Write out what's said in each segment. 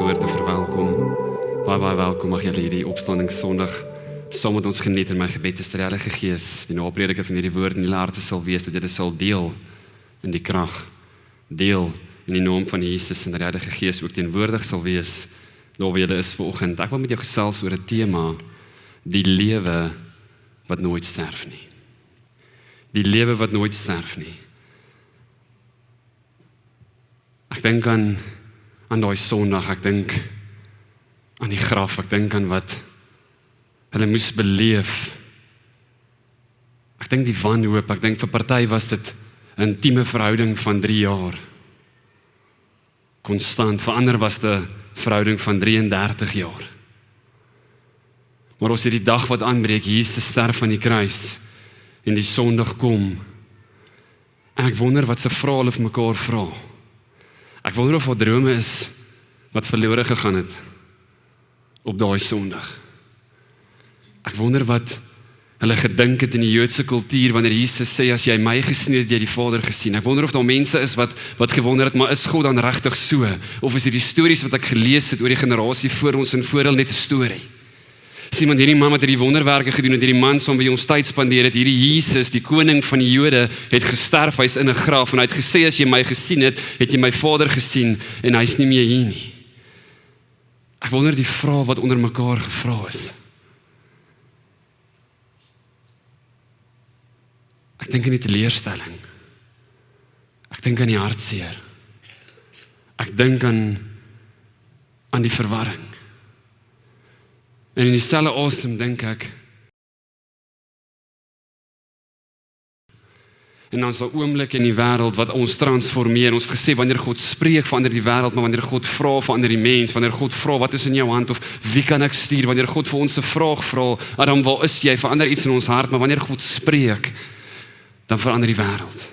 gehoor te verwelkom. Baie welkom, mag julle hierdie opstandingssondag saam met ons geniet. In my gebed is die Heilige Gees, die naprediker van hierdie woord in julle harte sal wees, dat julle sal deel in die krag, deel in die naam van Jesus, en dat die Heilige Gees ook teenwoordig sal wees, daar waar julle is vanoggend. Ek wil met jou gesels oor 'n tema, die lewe wat nooit sterf nie. Die lewe wat nooit sterf nie. Ek dink aan daai Sondag, ek dink aan die graf, ek dink aan wat hulle moes beleef. Ek dink die wanhoop, ek dink vir party was dit 'n intieme verhouding van 3 jaar. Konstant, vir ander was dit 'n verhouding van 33 jaar. Maar as hierdie dag wat aanbreek, Jesus sterf aan die kruis, en die Sondag kom, en ek wonder wat se vrae hulle vir mekaar vra. Ek wonder of daar drome is wat verlore gegaan het op daai Sondag. Ek wonder wat hulle gedink het in die Joodse kultuur wanneer Jesus sê, as jy my gesien het, jy die Vader gesien. Ek wonder of daar mense is wat gewonder het, maar is God dan regtig so? Of is hierdie stories wat ek gelees het oor die generasie voor ons en voor hulle net 'n storie? Sien, want hierdie man wat hierdie wonderwerke gedoen het, hierdie man saam by ons tyd spandeer het, hierdie Jesus, die koning van die Jode, het gesterf, hy's in 'n graf, en hy het gesê, as jy my gesien het, het jy my Vader gesien, en hy's nie meer hier nie. Ek wonder die vraag wat onder mekaar gevra is. Ek dink aan die teleurstelling. Ek dink aan die hartseer. Ek dink aan die verwarring. En in dieselfde asem dink ek, en dan is daar oomblik in die wêreld wat ons transformeer. Ons gesê, wanneer God spreek, verander die wêreld, maar wanneer God vra, verander die mens. Wanneer God vra, wat is in jou hand, of wie kan ek stuur? Wanneer God vir ons 'n vraag vra, Adam, waar is jy? Verander iets in ons hart, maar wanneer God spreek, dan verander die wêreld.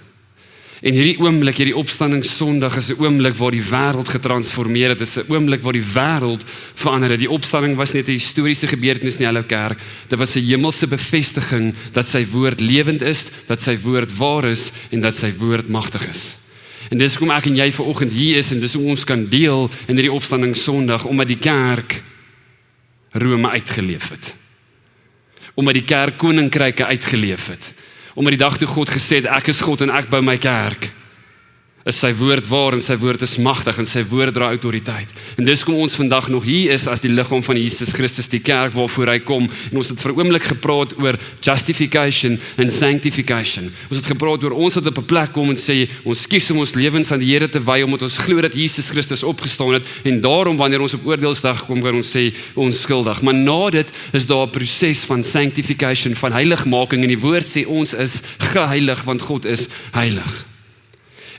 En hierdie oomblik, hierdie opstandingssondag is 'n oomblik waar die wêreld getransformeer het. Dit is 'n oomblik waar die wêreld verander het. Die opstanding was net 'n historiese gebeurtenis in die Hallo Kerk. Dit was 'n hemelse bevestiging dat sy woord lewend is, dat sy woord waar is en dat sy woord magtig is. En dis hoekom ek en jy vanoggend hier is, en dis hoe ons kan deel in hierdie opstandingssondag, omdat die kerk Rome uitgeleef het. Omdat die kerk koninkryke uitgeleef het. Omdat die dag toe God gesê het, ek is God en ek bou my kerk, is sy woord waar en sy woord is magtig en sy woord dra autoriteit. En dis kom ons vandag nog hier is as die liggaam van Jesus Christus, die kerk waarvoor hy kom. En ons het vir 'n oomblik gepraat oor justification en sanctification. Ons het gepraat oor ons wat op 'n plek kom en sê, ons kies om ons lewens aan die Here te wy, omdat ons glo dat Jesus Christus opgestaan het, en daarom wanneer ons op oordeelsdag kom, kan ons sê, ons skuldig. Maar na dit is daar 'n proses van sanctification, van heiligmaking, en die woord sê, ons is geheilig, want God is heilig.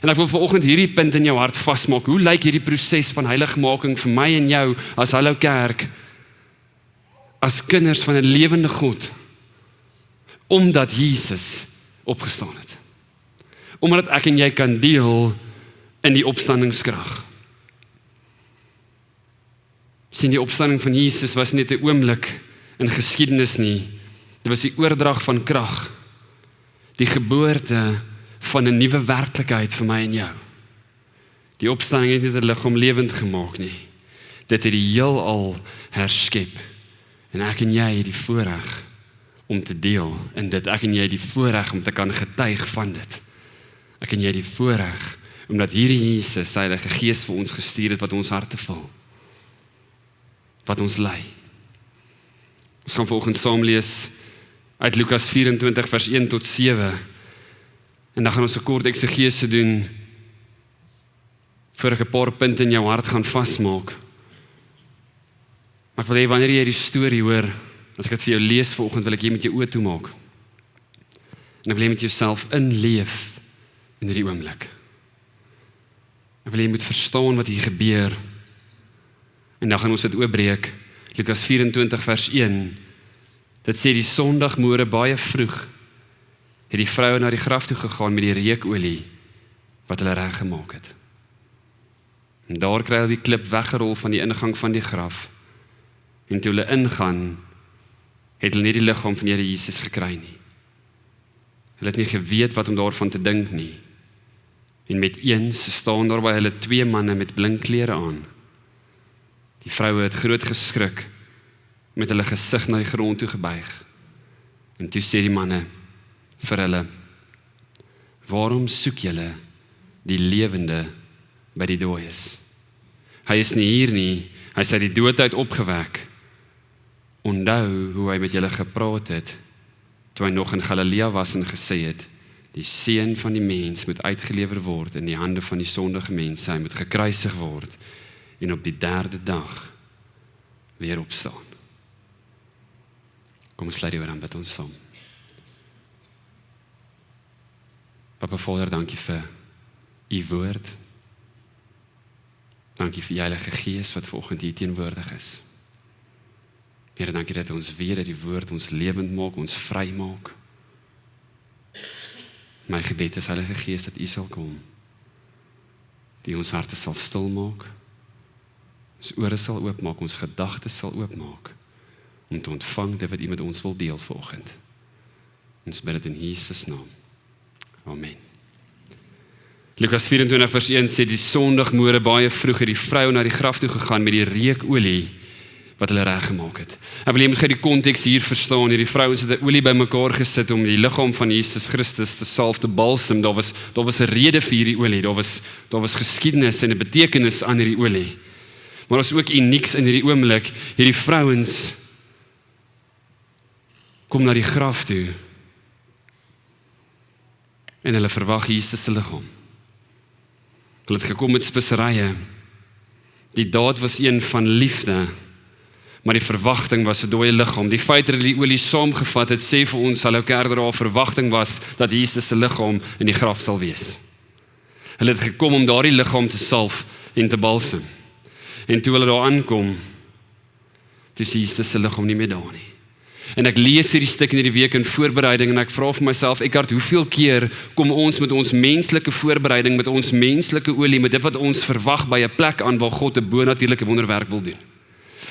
En ek wil vanoggend hierdie punt in jou hart vasmaak. Hoe lyk hierdie proses van heiligmaking vir my en jou as Hallo Kerk, as kinders van 'n lewende God, omdat Jesus opgestaan het? Omdat ek en jy kan deel in die opstandingskrag. Sien, die opstanding van Jesus was net 'n oomblik in geskiedenis nie. Dit was die oordrag van krag, die geboorte van 'n nuwe werklikheid vir my en jou. Die opstanding het nie die liggaam lewend gemaak nie. Dit het die heelal herskep. En ek en jy het die voorreg om te deel in dit. Ek en jy het die voorreg om te kan getuig van dit. Ek en jy het die voorreg omdat hierdie Jesus sy Heilige Gees vir ons gestuur het wat ons harte vul. Wat ons lei. Ons gaan vanoggend saam lees uit Lukas 24 vers 1 tot 7. En dan gaan ons 'n kort eksegese doen, voor ek 'n paar punte in jou hart gaan vasmaak. Maar ek wil hê, wanneer jy die storie hoor, as ek dit vir jou lees vanoggend, wil ek jy met jou oë toemaak. En ek wil jy met jouself inleef in hierdie oomblik. Ek wil jy moet verstaan wat hier gebeur. En dan gaan ons dit oopbreek. Lukas 24 vers 1. Dit sê, die Sondagmôre baie vroeg, het die vroue na die graf toe gegaan met die reukolie wat hulle reg gemaak het. En daar kry hulle die klip weggerol van die ingang van die graf. En toe hulle ingaan, het hulle nie die liggaam van Here Jesus gekry nie. Hulle het nie geweet wat om daarvan te dink nie. En met eens staan daar by hulle 2 manne met blink klere aan. Die vroue het groot geskrik, met hulle gesig na die grond toe gebuig. En toe sê die manne vir hulle, waarom soek julle die lewende by die dooies? Hy is nie hier nie, hy is uit die dood uit opgewek. Onthou hoe hy met julle gepraat het, toe hy nog in Galilea was en gesê het, die seun van die mens moet uitgelewer word in die hande van die sondige mense, hy moet gekruisig word en op die 3de dag weer opstaan. Kom ons sluit die oor aan, bid ons saam. Papa Vader, dankie vir u woord. Dankie vir die Heilige Gees wat vanoggend hier teenwoordig is. Here, dankie dat ons weet dat die woord ons lewend maak, ons vry maak. My gebed is, Heilige Gees, dat u sal kom, die ons harte sal stil maak, ons ore sal oopmaak, ons gedagtes sal oopmaak, om te ontvang dit wat u met ons wil deel vanoggend. Ons bid dit in Jesus naam. Amen. Lukas 24 vers 1 sê, die sonndagmôre baie vroeg het die vrou na die graf toe gegaan met die reukolie wat hulle reg gemaak het. Ek wil jy moet die konteks hier verstaan, hierdie vrouens het 'n olie bymekaar gesit om die liggaam van Jesus Christus te salf, te balsem. Daar was 'n rede vir hierdie olie, daar was geskiedenis en 'n betekenis aan hierdie olie. Maar daar is ook unieks in hierdie oomblik, hierdie vrouens kom na die graf toe en hulle verwag Jesus se liggaam. Hulle het gekom met speserye. Die daad was een van liefde, maar die verwagting was 'n dooie liggaam. Die feit dat die olie saamgevat het, sê vir ons, hallo kerk, dat daar verwagting was dat Jesus se liggaam in die graf sal wees. Hulle het gekom om daardie liggaam te salf en te balsem. En toe hulle daar aankom, toe is Jesus se liggaam nie meer daar nie. En ek lees hierdie stuk in hierdie week in voorbereiding en ek vra vir myself, Eckhart, hoeveel keer kom ons met ons menslike voorbereiding, met ons menslike olie, met dit wat ons verwag by 'n plek aan waar God 'n bonatuurlike wonderwerk wil doen.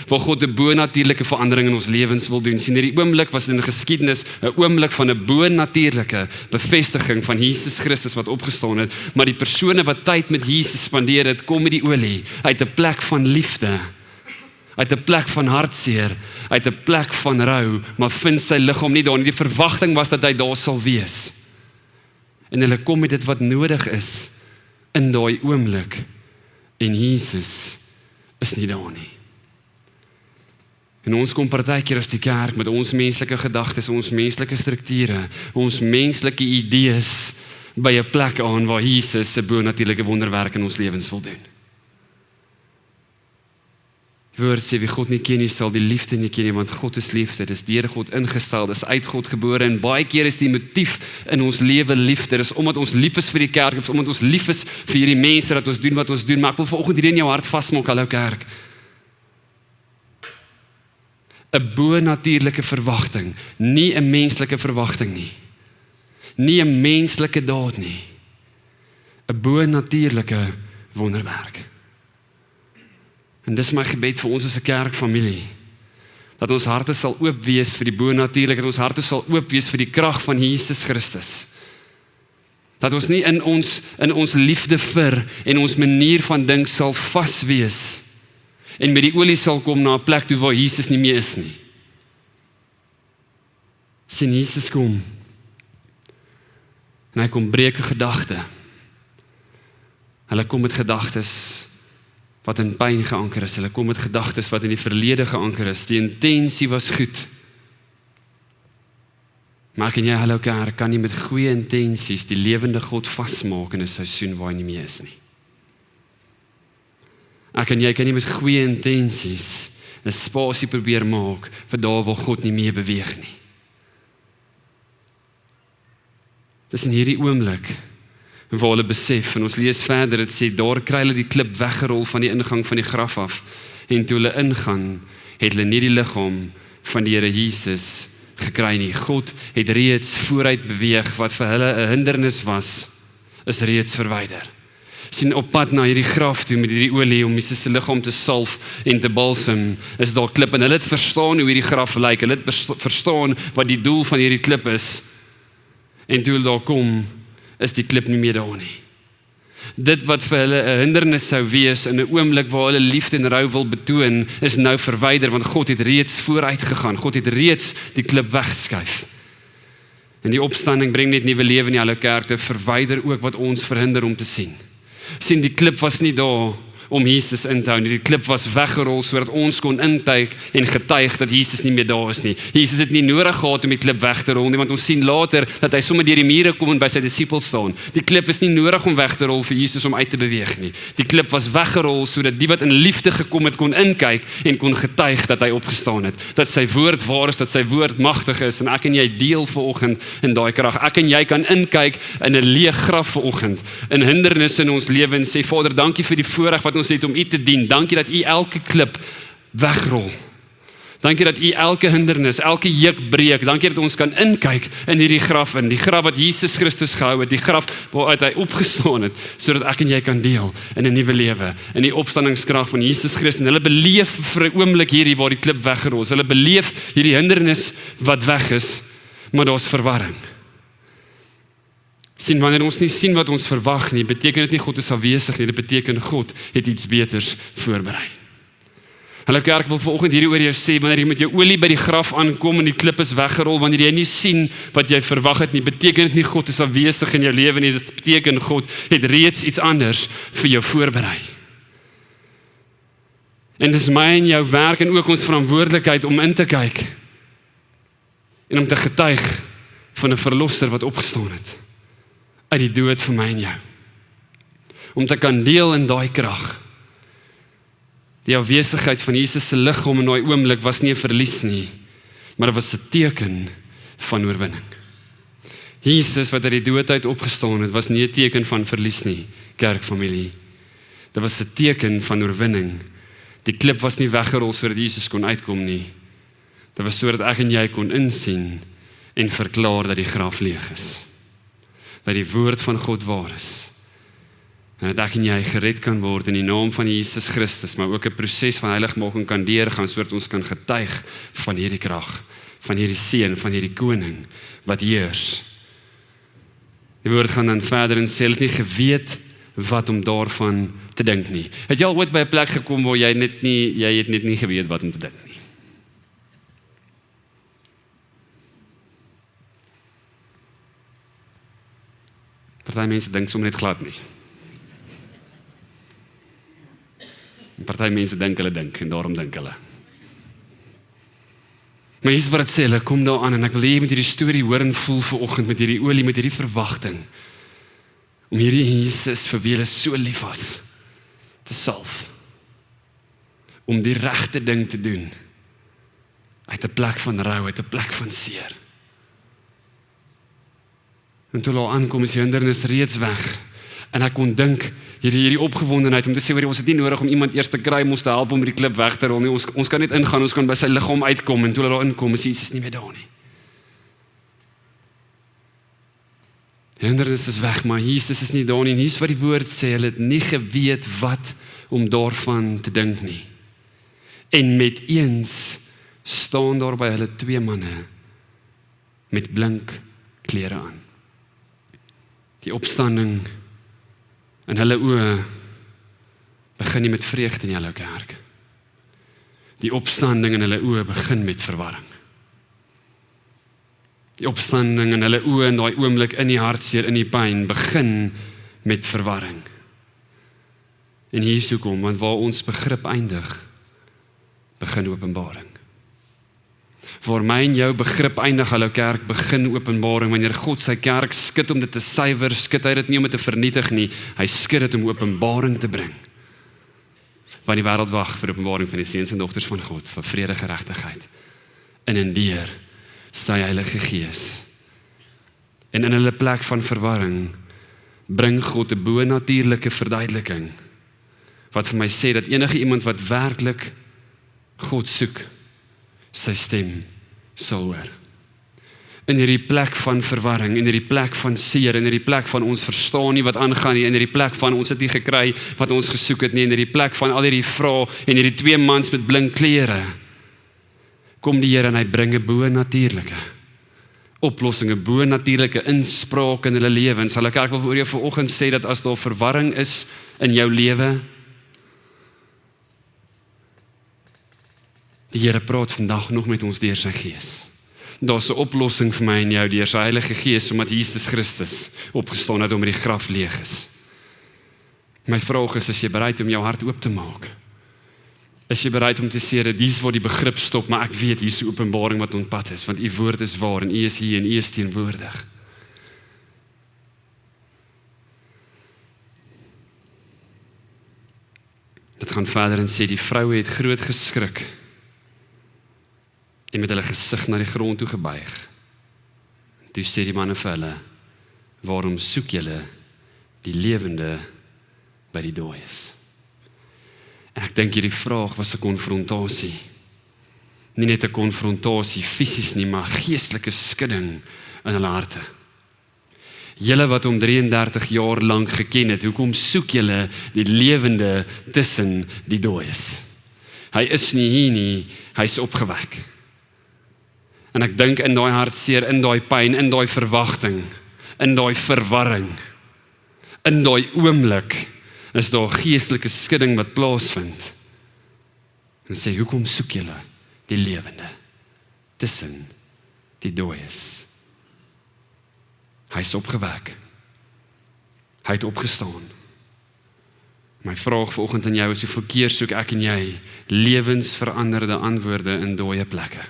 Waar God 'n bonatuurlike verandering in ons lewens wil doen. Sien, hierdie oomblik was in geskiedenis 'n oomblik van 'n bonatuurlike bevestiging van Jesus Christus wat opgestaan het, maar die persone wat tyd met Jesus spandeer het, kom met die olie uit 'n plek van liefde, uit 'n plek van hartseer, uit 'n plek van rou, maar vind sy liggaam nie daar nie. Die verwagting was dat hy daar sal wees. En hulle kom met dit wat nodig is in daai oomblik, en Jesus is nie daar nie. En ons kom partykeer as die kerk met ons menslike gedagtes, ons menslike strukture, ons menslike idees by 'n plek aan waar Jesus 'n bonatuurlike wonderwerk in ons lewens wil doen. Die woord sê, wie God nie ken nie, sal die liefde nie ken nie, want God is liefde, dis deur God ingestel, dis uit God gebore, en baie keer is die motief in ons lewe liefde, dis omdat ons lief is vir die kerk, dis omdat ons lief is vir hierdie mense, dat ons doen wat ons doen, maar ek wil vanoggend hierdie in jou hart vasmaak, hallo kerk. 'n bonatuurlike verwagting, nie 'n menslike verwagting nie. Nie 'n menslike daad nie. 'n bonatuurlike wonderwerk. En dis my gebed vir ons as 'n kerkfamilie, dat ons harte sal oop wees vir die bonatuurlike, dat ons harte sal oop wees vir die krag van Jesus Christus. Dat ons nie in ons liefde vir en ons manier van dink sal vas wees, en met die olie sal kom na 'n plek toe waar Jesus nie meer is nie. Sien, Jesus kom, en hy kom breek 'n gedagte. Hulle kom met gedagtes wat in pyn geanker is, hulle kom met gedagtes wat in die verlede geanker is. Die intensie was goed. Maar ek en jy, hallo kerk, kan nie met goeie intensies die lewende God vasmaak in 'n seisoen waar hy nie meer is nie. Ek en jy kan nie met goeie intensies 'n spasie probeer maak vir daar waar God nie meer beweeg nie. Dis in hierdie oomblik waar hulle besef, en ons lees verder, dit sê, daar kry hulle die klip weggerol van die ingang van die graf af, en toe hulle ingaan, het hulle nie die liggaam van die Here Jesus gekry nie. God het reeds vooruit beweeg, wat vir hulle 'n hindernis was, is reeds verwyder. Sien, op pad na hierdie graf toe met hierdie olie om Jesus se liggaam te salf en te balsem, is daar klip, en hulle het verstaan hoe hierdie graf lyk, hulle het verstaan wat die doel van hierdie klip is, en toe hulle daar kom, is die klip nie meer daar nie. Dit wat vir hulle 'n hindernis sou wees in 'n oomblik waar hulle liefde en rou wil betoon, is nou verwyder, want God het reeds vooruit gegaan. God het reeds die klip weggeskuif. En die opstanding bring net nuwe lewe in die hele kerk, dit verwyder ook wat ons verhinder om te sien. Sien, die klip was nie daar om Jesus in te hou. Die klip was weggerol sodat ons kon intuig en getuig dat Jesus nie meer daar is nie. Jesus het nie nodig gehad om die klip weg te rol nie, want ons sien later dat hy sommer deur die mure kom en by sy disippels staan. Die klip is nie nodig om weg te rol vir Jesus om uit te beweeg nie. Die klip was weggerol sodat die wat in liefde gekom het kon inkyk en kon getuig dat hy opgestaan het. Dat sy woord waar is, dat sy woord magtig is en ek en jy deel vanoggend in daai krag. Ek en jy kan inkyk in 'n leë graf vanoggend, in hindernisse in ons lewe en sê Vader, dankie vir die voorreg wat ons het om U te dien. Dankie dat U elke klip wegrol. Dankie dat U elke hindernis, elke juk breek. Dankie dat ons kan inkyk in hierdie graf in, die graf wat Jesus Christus gehou het, die graf waaruit hy opgestaan het, sodat ek en jy kan deel in 'n nuwe lewe, in die opstandingskrag van Jesus Christus. En hulle beleef vir 'n oomblik hierdie waar die klip weggerol is. Hulle beleef hierdie hindernis wat weg is, maar daar's verwarring. Sien, wanneer ons nie sien wat ons verwag nie, beteken dit nie God is afwesig nie, dit beteken God het iets beters voorberei. Hallo kerk, wil vanoggend hierdie oor jou sê, wanneer jy met jou olie by die graf aankom en die klip is weggerol, wanneer jy nie sien wat jy verwag het nie, beteken dit nie God is afwesig in jou lewe nie, dit beteken God het reeds iets anders vir jou voorberei. En dis my en jou werk en ook ons verantwoordelikheid om in te kyk en om te getuig van 'n verlosser wat opgestaan het uit die dood vir my en jou. Om te kan deel in daai krag. Die afwesigheid van Jesus se liggaam in daai oomblik was nie 'n verlies nie, maar dit was 'n teken van oorwinning. Jesus wat uit die dood uit opgestaan het, was nie 'n teken van verlies nie, kerkfamilie. Dit was 'n teken van oorwinning. Die klip was nie weggerol sodat Jesus kon uitkom nie. Dit was sodat ek en jy kon insien en verklaar dat die graf leeg is. Dat die woord van God waar is. En dat ek en jy gered kan word in die naam van Jesus Christus, maar ook 'n proses van heiligmaking kan deurgaan, sodat ons kan getuig van hierdie krag, van hierdie seun, van hierdie koning, wat heers. Die woord gaan dan verder en sê, het nie geweet wat om daarvan te dink nie. Het jy al ooit by 'n plek gekom waar jy het net nie geweet wat om te dink nie? Party mense dink sommer net glad nie. En party mense dink hulle dink en daarom dink hulle. Maar hier is wat het sê, hulle kom daar aan en ek wil jy met hierdie storie hoor en voel vanoggend met hierdie olie, met hierdie verwagting om hierdie Jesus vir wie hulle so lief was te salf. Om die regte ding te doen uit 'n plek van rou, uit 'n plek van seer. En toe hulle aankom is die hindernis reeds weg. En ek kon dink, hierdie opgewondenheid om te sê, ons het nie nodig om iemand eers te kry om ons te help om die klip weg te rol nie. Ons kan net ingaan, ons kan by sy liggaam uitkom. En toe hulle daar inkom, is Jesus nie meer daar nie. Die hindernis is weg, maar Jesus is nie daar nie. En hier is wat die woord sê, hulle het nie geweet wat om daarvan te dink nie. En met eens staan daar by hulle 2 manne met blink klere aan. Die opstanding in hulle oë begin nie met vreugde in julle kerk. Die opstanding in hulle oë begin met verwarring. Die opstanding in hulle oë in daai oomblik in die hartseer, in die pyn, begin met verwarring. En hier is hoekom, want waar ons begrip eindig, begin openbaring. Waar my en jou begrip eindig, hulle kerk, begin openbaring. Wanneer God sy kerk skud om dit te suiwer, skud hy dit nie om dit te vernietig nie, hy skud dit om openbaring te bring. Want die wêreld wag vir openbaring van die seuns en dogters van God, vir vrede, geregtigheid, in en deur sy Heilige Gees. En in hulle plek van verwarring, bring God 'n bo-natuurlike verduideliking, wat vir my sê dat enige iemand wat werklik God soek, sy stem sal hoor. In hierdie plek van verwarring, in hierdie plek van seer, in hierdie plek van ons verstaan nie wat aangaan nie, in hierdie plek van ons het nie gekry wat ons gesoek het nie, in hierdie plek van al hierdie vrae en hierdie 2 mans met blink klere, kom die Here en hy bring 'n bo-natuurlike oplossings, 'n bo-natuurlike inspraak in hulle lewens. Hulle kerk wil vir jou vanoggend sê dat as daar verwarring is in jou lewe, die Here praat vandag nog met ons deur sy Gees. Daar's 'n oplossing vir my en jou deur sy Heilige Gees, omdat Jesus Christus opgestaan het omdat die graf leeg is. My vraag is jy bereid om jou hart oop te maak? Is jy bereid om te sê dat dis waar die begrip stop, maar ek weet hier is 'n openbaring wat op pad is, want u woord is waar en u is hier en u is teenwoordig. Dit gaan verder en sê die vroue het groot geskrik en met hulle gesig na die grond toe gebuig. Toe sê die manne vir hulle, waarom soek julle die lewende by die dooies? En ek dink hierdie vraag was 'n konfrontasie. Nie net 'n konfrontasie fisies nie, maar geestelike skudding in hulle harte. Julle wat hom 33 jaar lank geken het, hoekom soek julle die lewende tussen die dooies? Hy is nie hier nie, hy is opgewek. En ek dink in daai hartseer, in daai pyn, in daai verwagting, in daai verwarring, in daai oomblik, is daar geestelike skudding wat plaasvind. En sê, hoekom soek julle die lewende tussen die dooies? Hy is opgewek. Hy het opgestaan. My vraag vanoggend aan jou is, hoeveel keer soek ek en jy lewensveranderde antwoorde in dooie plekke?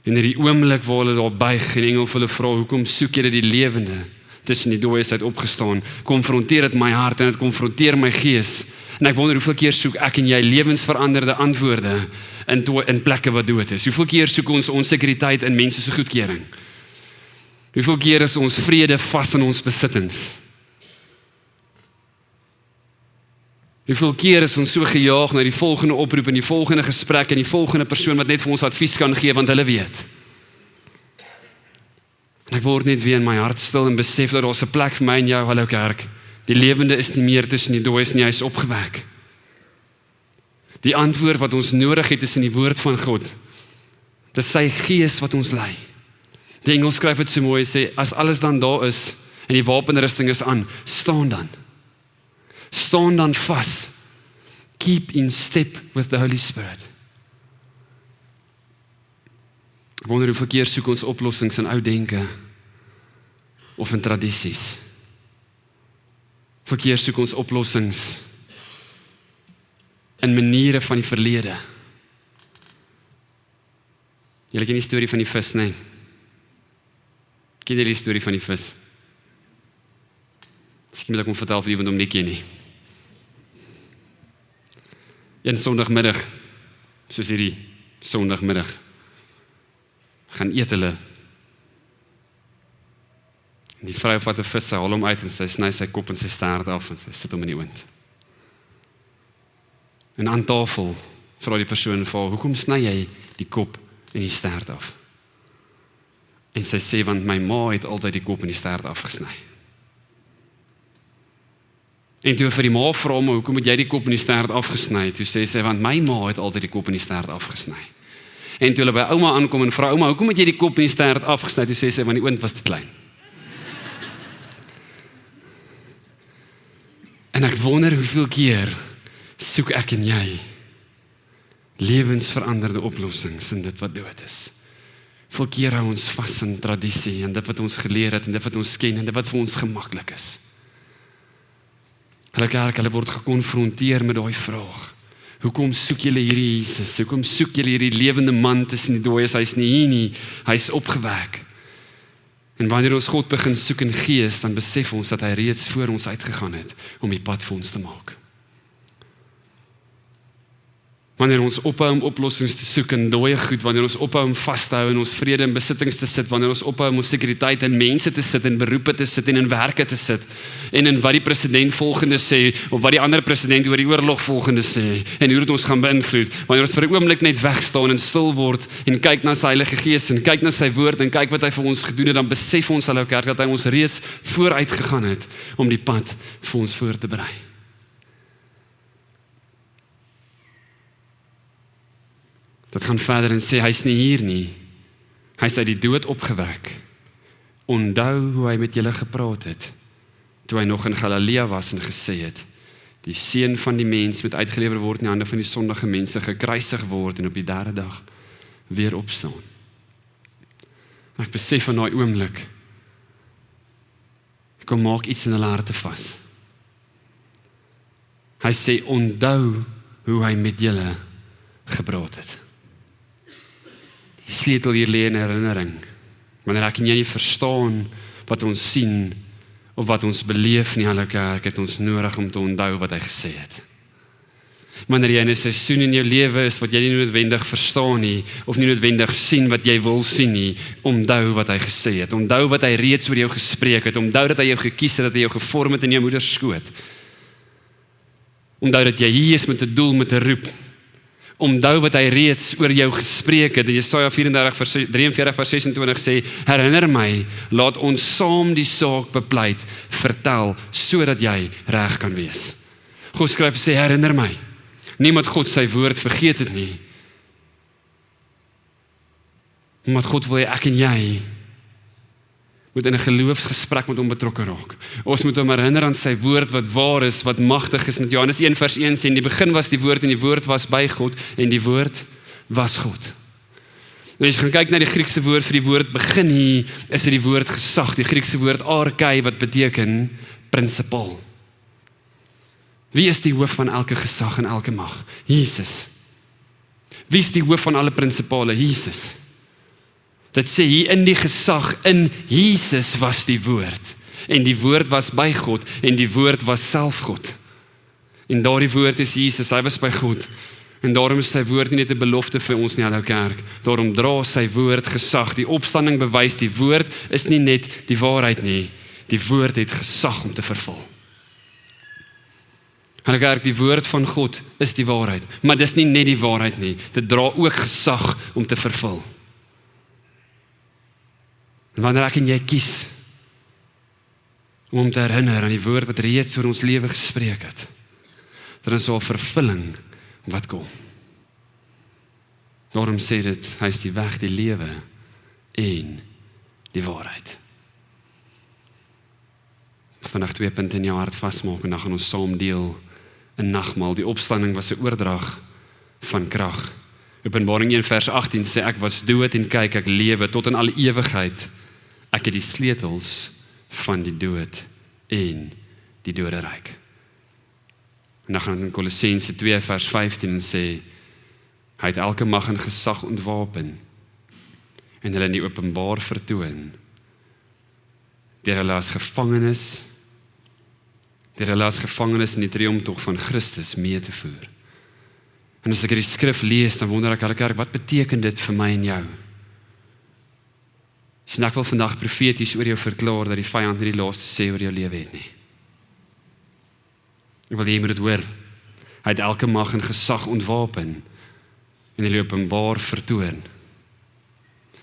En in die oomblik waar hulle daar buig en engel vir hulle vra, hoekom soek julle die lewende tussen die dooies uit opgestaan, konfronteer dit my hart en dit konfronteer my gees. En ek wonder hoeveel keer soek ek en jy lewensveranderde antwoorde in plekke wat dood is. Hoeveel keer soek ons onsekuriteit in mense se goedkeuring? Hoeveel keer is ons vrede vas in ons besittings? Hoeveel keer is ons so gejaag na die volgende oproep en die volgende gesprek en die volgende persoon wat net vir ons advies kan gee, want hulle weet. En ek word net weer in my hart stil en besef dat daar 'n plek vir my en jou, hallo kerk. Die lewende is nie meer tussen die dooies nie, hy is opgewek. Die antwoord wat ons nodig het is in die woord van God. Dit is sy gees wat ons lei. Die engel skryf dit so mooi, sê, as alles dan daar is en die wapenrusting is aan, staan dan. Staan dan vas. Keep in step with the Holy Spirit. Ek wonder hoeveel keer soek ons oplossings in ou denke of in tradisies. Hoeveel keer soek ons oplossings in maniere van die verlede. Julle ken die storie van die vis, nee? Ken jy die storie van die vis? Miskien moet ek hom vertel vir iemand om nie ken nie. Een sondagmiddag, soos hierdie sondagmiddag, gaan eet hulle. En die vrou vat 'n vis, sy haal hom uit en sy sny sy kop en sy stert af en sy sit hom in die oond. En aan tafel vra die persoon vir haar, hoekom sny jy die kop en die stert af? En sy sê, want my ma het altyd die kop en die stert afgesny. En toe vir die ma vra, maar hoekom het jy die kop en die stert afgesny? Toe sê sy, want my ma het altyd die kop en die stert afgesny. En toe hulle by ouma aankom en vra, ouma, hoekom het jy die kop en die stert afgesny? Toe sê sy, want die oond was te klein. En ek wonder hoeveel keer soek ek en jy lewensveranderde oplossings in dit wat dood is. Hoeveel keer hou ons vas in tradisie en dit wat ons geleer het en dit wat ons ken en dit wat vir ons gemaklik is. Hulle word gekonfronteer met daai vraag. Hoekom soek julle hierdie Jesus? Hoekom soek julle hierdie lewende man tussen die dooies? Hy's nie hier nie, hy's opgewek. En wanneer ons God begin soek in gees, dan besef ons dat hy reeds voor ons uitgegaan het om die pad vir ons te maak. Wanneer ons ophou om oplossings te soek in dooie goed, wanneer ons ophou om vas te hou in ons vrede en besittings te sit, wanneer ons ophou om ons sekuriteit in mense te sit, in beroepe te sit en in werke te sit, en in wat die president volgende sê, of wat die ander president oor die oorlog volgende sê, en hoe dit ons gaan beïnvloed, wanneer ons vir 'n oomblik net wegstaan en stil word, en kyk na sy Heilige Gees, en kyk na sy woord, en kyk wat hy vir ons gedoen het, dan besef ons, hallo kerk, dat hy ons reeds vooruit gegaan het, om die pad vir ons voor te berei. Dit gaan verder en sê, hy's nie hier nie. Hy is uit die dood opgewek. Onthou hoe hy met julle gepraat het, toe hy nog in Galilea was en gesê het, die seun van die mens moet uitgelewer word in die hande van die sondige mense, gekruisig word en op die derde dag weer opstaan. Ek besef van daai oomblik, ek kom maak iets in hulle harte vas. Hy sê, onthou hoe hy met julle gepraat het. Die sleutel hier lê in herinnering. Wanneer ek en jy nie verstaan wat ons sien of wat ons beleef nie, Hallo Kerk, het ons nodig om te onthou wat hy gesê het. Wanneer jy in 'n seisoen in jou lewe is wat jy nie noodwendig verstaan nie, of nie noodwendig sien wat jy wil sien nie, onthou wat hy gesê het. Onthou wat hy reeds oor jou gespreek het. Onthou dat hy jou gekies het, dat hy jou gevorm het in jou moeder skoot. Onthou dat jy hier is met 'n doel, met 'n roep. Onthou wat hy reeds oor jou gespreek het. Jesaja 43 vers 26 sê, herinner my, laat ons saam die saak bepleit, vertel, sodat jy reg kan wees. God skryf sê, herinner my. Niemand God sy woord vergeet het nie. Omdat God wil hê ek en jy moet in 'n geloofsgesprek met hom betrokke raak. Ons moet hom herinner aan sy woord wat waar is, wat magtig is. Met Johannes 1 vers 1 sê, in die begin was die woord en die woord was by God en die woord was God. En as jy gaan kyk na die Griekse woord vir die woord begin hier, is dit die woord gesag, die Griekse woord arkai wat beteken prinsipaal. Wie is die hoof van elke gesag en elke mag? Jesus. Wie is die hoof van alle prinsipale? Jesus. Dit sê hier in die gesag, in Jesus was die woord. En die woord was by God, en die woord was self God. En daardie woord is Jesus, hy was by God. En daarom is sy woord nie net 'n belofte vir ons nie, Hallo Kerk. Daarom dra sy woord gesag. Die opstanding bewys, die woord is nie net die waarheid nie. Die woord het gesag om te vervul. Hallo Kerk, die woord van God is die waarheid. Maar dis nie net die waarheid nie. Dit dra ook gesag om te vervul. En wanneer ek en jy kies om te herinner aan die woord wat reeds oor ons lewe gespreek het, dan is daar vervulling wat kom. Daarom sê dit, hy is die weg, die lewe en die waarheid. Vandag 2 punte in jou hart vasmaak en dan gaan ons saam deel 'n nagmaal. Die opstanding was 'n oordrag van krag. Openbaring 1 vers 18 sê, ek was dood en kyk, ek lewe tot in alle ewigheid. Ek het die sleutels van die dood en die doderyk. En dan gaan het in Kolossense 2 vers 15 sê, hy het elke mag en gesag ontwapen en hulle in die openbaar vertoon. Deur hulle as gevangenes in die triomftog van Christus mee te voer. En as ek die skrif lees, dan wonder ek, Hallo Kerk, wat beteken dit vir my en jou? En ek wil vandag profeties oor jou verklaar, dat die vyand nie die laaste sê oor jou lewe het nie. Ek wil jy moet dit hoor. Hy het elke mag en gesag ontwapen en hulle openbaar vertoon.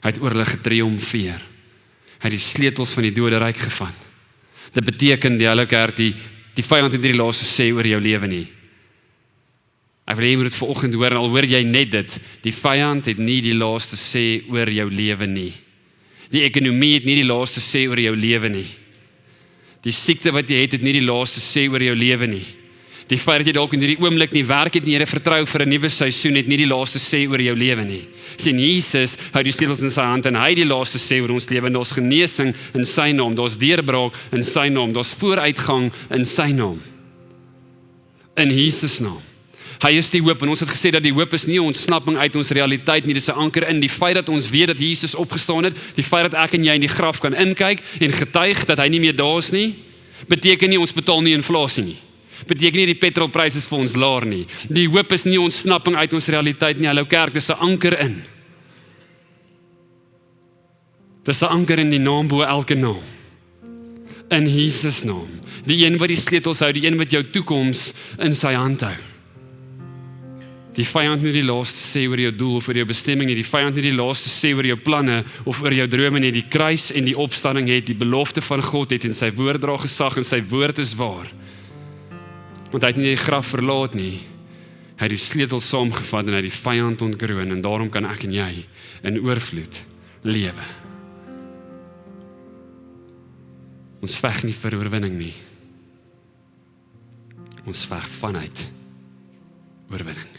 Hy het oor hulle getriomfeer. Hy het die sleutels van die doderyk gevat. Dit beteken, Hallo Kerk, die vyand het nie die laaste sê oor jou lewe nie. Ek wil jy moet dit vanoggend hoor, en al hoor jy net dit, die vyand het nie die laaste sê oor jou lewe nie. Die ekonomie het nie die laaste sê oor jou lewe nie. Die siekte wat jy het nie die laaste sê oor jou lewe nie. Die feit dat jy dalk in hierdie oomblik nie werk het nie, Here vertrou vir 'n nuwe seisoen, het nie die laaste sê oor jou lewe nie. Sien, Jesus hou die sleutels in sy hand en hy die laaste sê oor ons lewe. En daar's genesing in sy naam, daar's deurbraak in sy naam, daar's vooruitgang in sy naam. In Jesus naam. Hy is die hoop, en ons het gesê dat die hoop is nie 'n ontsnapping uit ons realiteit nie, dis 'n anker in die feit dat ons weet dat Jesus opgestaan het, die feit dat ek en jy in die graf kan inkyk en getuig dat hy nie meer daar is nie, beteken nie ons betaal nie inflasie nie. Beteken nie die petrolprys is vir ons laer nie. Die hoop is nie ontsnapping uit ons realiteit nie. Hallo Kerk, dis 'n anker in. Dis 'n anker in die naam bo elke naam. In Jesus naam. Die een wat die sleutels hou, die een wat jou toekoms in sy hand hou. Die vyand nie die laaste sê oor jou doel of oor jou bestemming nie. Die vyand nie die laaste sê oor jou planne of oor jou drome nie. Die kruis en die opstanding het, die belofte van God het en sy woord dra gesag en sy woord is waar. Want hy het nie die graf verlaat nie. Hy het die sleutel saamgevat en hy het die vyand ontkroon en daarom kan ek en jy in oorvloed lewe. Ons veg nie vir oorwinning nie. Ons veg vanuit oorwinning.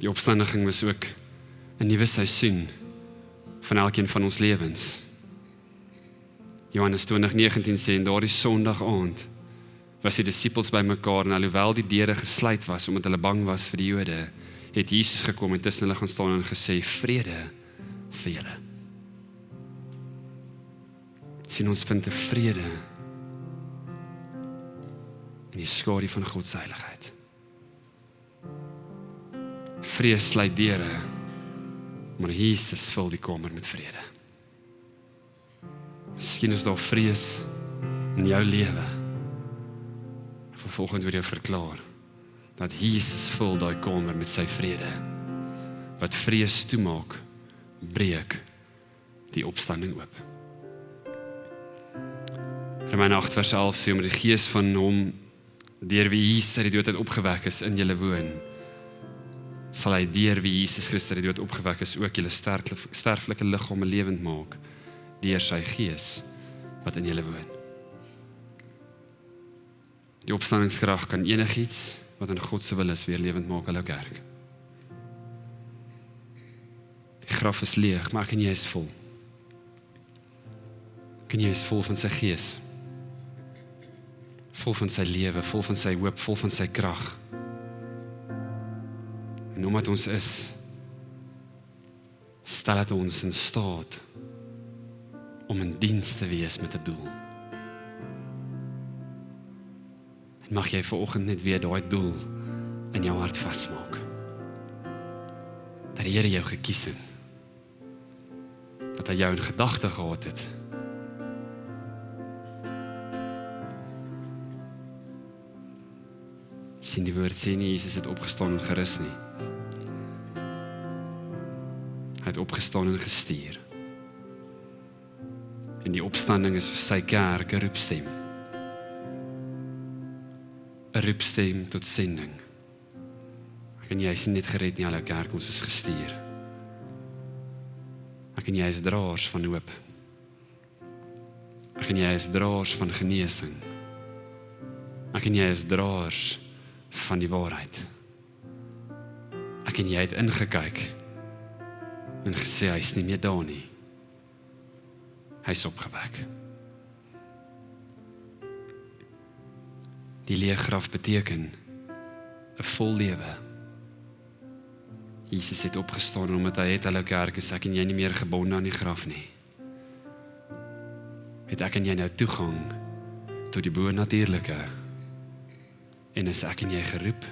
Die opstandiging was ook 'n nuwe seisoen van elkeen van ons lewens. Johannes 20:19 sê, en daardie Sondag aand was die disippels bymekaar, en alhoewel die deure gesluit was, omdat hulle bang was vir die Jode, het Jesus gekom en tussen hulle gaan staan en gesê, vrede vir julle. Sien, ons vind 'n vrede in die skadu van God se heiligheid. Vrees sluit deure, maar Jesus vul die kamer met vrede. Miskien is daar vrees in jou lewe. Vervolgens wil jy verklaar dat Jesus vul daai kamer met sy vrede. Wat vrees toemaak, breek die opstanding oop. Romeine 8 vers 11 sê, omdat die gees van hom, deur wie Jesus uit die dood het opgewek is, in julle woon, sal hy deur wie Jesus Christus uit die dood opgewek is, ook julle sterflike liggame lewend maak, deur sy gees wat in julle woon. Die opstandingskrag kan enigiets wat in God se wil is weer lewend maak, hulle kerk. Die graf is leeg, maar ek en jy is vol. Ek en jy is vol van sy gees. Vol van sy lewe, vol van sy hoop, vol van sy krag. En omdat ons is, stel dit ons in staat om in diens te wees met 'n doel. En mag jy vanoggend net weer daai doel in jou hart vasmaak. Dat die Here jou gekies het. Dat hy jou in gedagte gehad het. Sien die woord sê nie, Jesus het opgestaan en gerus nie. Hy het opgestaan en gestuur. En die opstanding is vir sy kerk 'n roepstem. 'n Roepstem tot sending. Ek en jy is nie net gered nie, alle kerk, ons is gestuur. Ek en jy is draers van hoop. Ek en jy is draers van genesing. Ek en jy is draers van die waarheid. Ek en jy het ingekyk en gesê, hy is nie meer daar nie. Hy is opgewek. Die leë graf beteken 'n vol lewe. Jesus het opgestaan en omdat hy het, hulle kerk, is ek en jy nie meer gebonde aan die graf nie. Het ek en jy nou toegang tot die bonatuurlike. En is ek en jy geroep,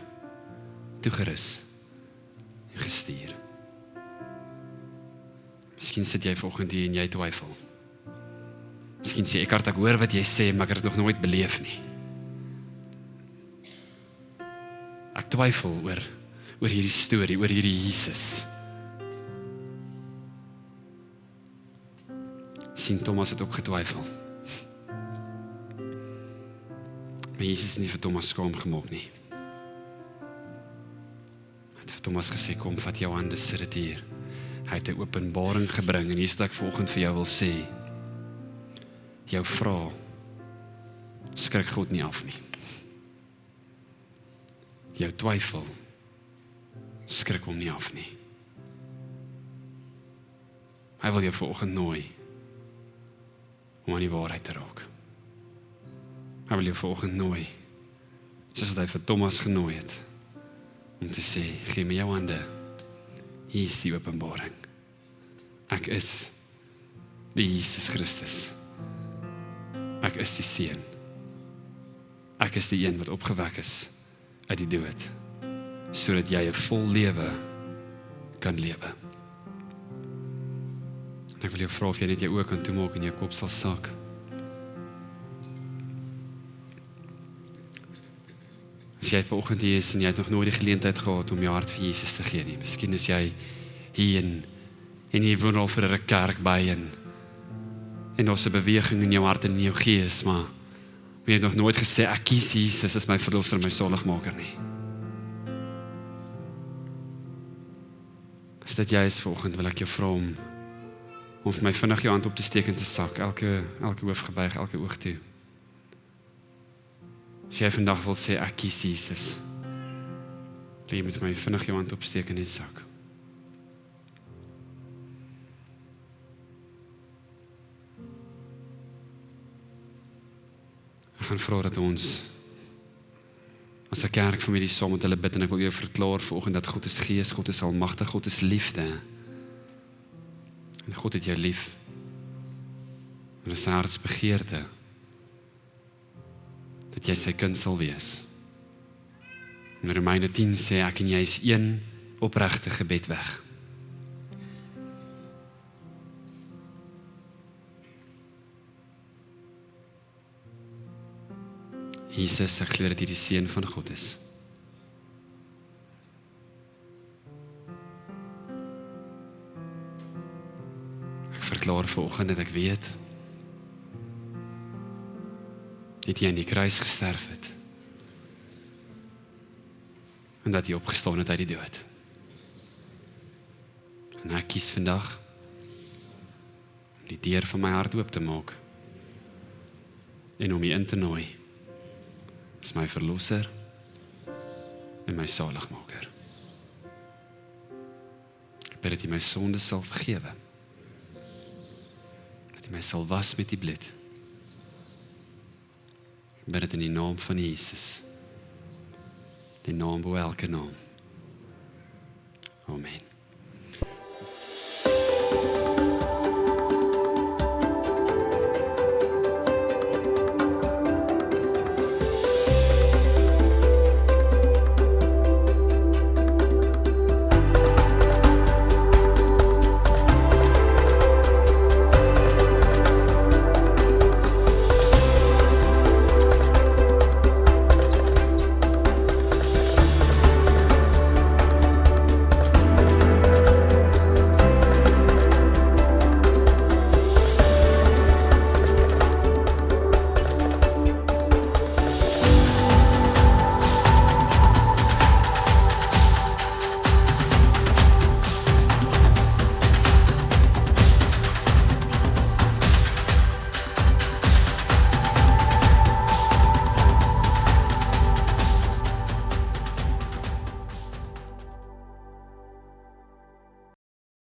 toegerus en gestuur. Miskien sit jy vanoggend hier en jy twyfel. Miskien sê ek hoor wat jy sê, maar ek het dit nog nooit beleef nie. Ek twyfel oor hierdie storie, oor hierdie Jesus. Sien, Thomas het ook getwyfel. Maar Jesus het nie vir Thomas skaam gemaak nie. Hy het vir Thomas gesê, kom, vat jou hande, sit dit hier. Hy het 'n openbaring gebring, en hier staan ek vanoggend vir jou wil sê, jou vra, skrik God nie af nie. Jou twyfel, skrik hom nie af nie. Hy wil jou vanoggend nooi om aan die waarheid te raak. Hy wil jou vanoggend nooi, soos wat hy vir Thomas genooi het, om te sê, gee my jou hande, hier is die openbaring. Ek is die Jesus Christus. Ek is die Seun. Ek is die een wat opgewek is uit die dood, sodat jy 'n vol lewe kan lewe. En ek wil jou vra of jy net jou oë kan toemaak en jou kop sal sak. As jy vanoggend hier is en jy het nog nooit die geleentheid gehad om jou hart vir Jesus te gee nie. Miskien is jy hier en jy woon al vir 'n kerk by en daar's 'n beweging in jou hart en in jou gees, maar jy het nog nooit gesê, ek kies Jesus as my verlosser en my saligmaker nie. As dit jy is vanoggend, wil ek jou vra om vir my vinnig jou hand op te steek en te sak, elke hoof gebuig, elke oog toe. As jy vandag wil sê, ek kies Jesus, wil jy met my vinnig jou hand opsteek en net sak. Ek gaan vra dat ons, as 'n kerk familie saam met hulle bid, en ek wil jou verklaar vanoggend dat God is gees, God is almagtig, God is liefde. En God het jou lief. En dis sy hartsbegeerte dat jy sy kind sal wees. In Romeine 10 sê ek en jy is een opregte gebed weg. Jesus, ek glo dat jy die seun van God is. Ek verklaar vanoggend dat ek weet dat jy aan die kruis gesterf het en dat jy opgestaan het uit die dood. En ek kies vandag om die deur van my hart oop te maak en om jy in te nooi as my verlosser en my saligmaker. Ek bid dat jy my sondes sal vergewe, dat jy my sal was met die bloed. Ek bid dit in die naam van Jesus, die naam bo elke naam. Amen.